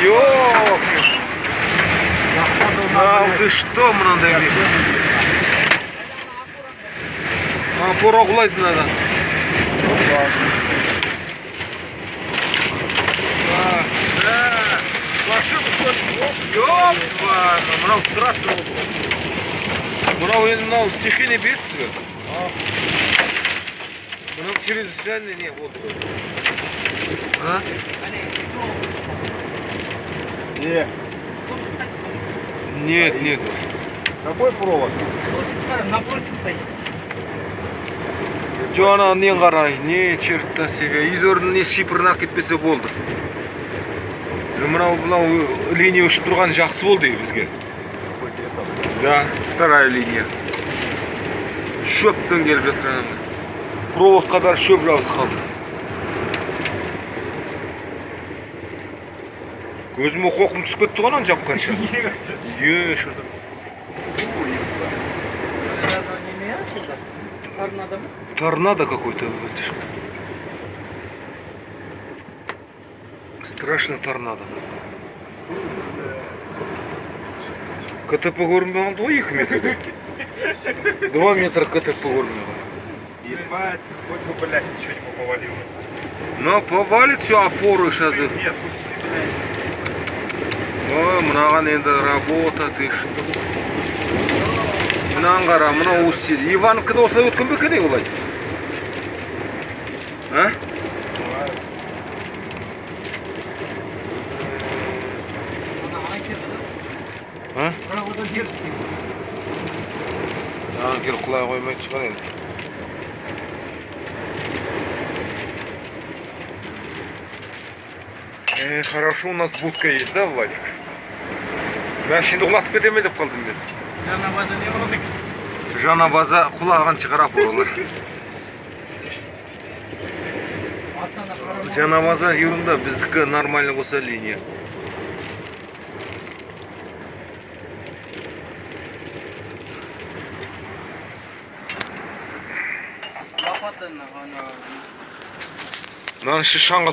Yok. А ты что, мынандай? Пора құлайды надо. Мынау страшно. Мынау енді мынау стихийный бедствие. Мынау чрезвычайный не болды. А? Нет, нет. Какой провод? Напротив стоит. Жана не қарай, не черта себе. Үйлердің не шипырына кетпесе болды. Мынау линия ұшып тұрған жақсы болды бізге. Да, вторая линия. Шөптен келіп жатыр. Проводқа бәрі шөп жабысып қалды. Көзіме қоқым түсіп кетті ғой, жапқанша. Шырда. Торнадо? Торнадо какой-то. Страшно торнадо. КТП көрінбей қалды ғой 2 метрде. 2 метра КТП көрінбей қалды. Ебать, хоть бы, блядь, ничего не повалило. Ну, повалит все опору сейчас. Нет, пусти, блядь. Ой, мынаған енді работа, ты что? Мынаған қара, мынау өседі. Ивановкада осылай өткен бе екен олай? А? А? Келіп құлай қоймайды шығар енді. Хорошо, у нас будка есть, да, Владик? Мен şimdi құлатып кете ме деп қалдым мен. Жаңа база не болды? Жаңа база құлаған шығар апоралар. Жаңа база ерунда, біздікі нормально болса линия. Лопата на. Мынаны шаңға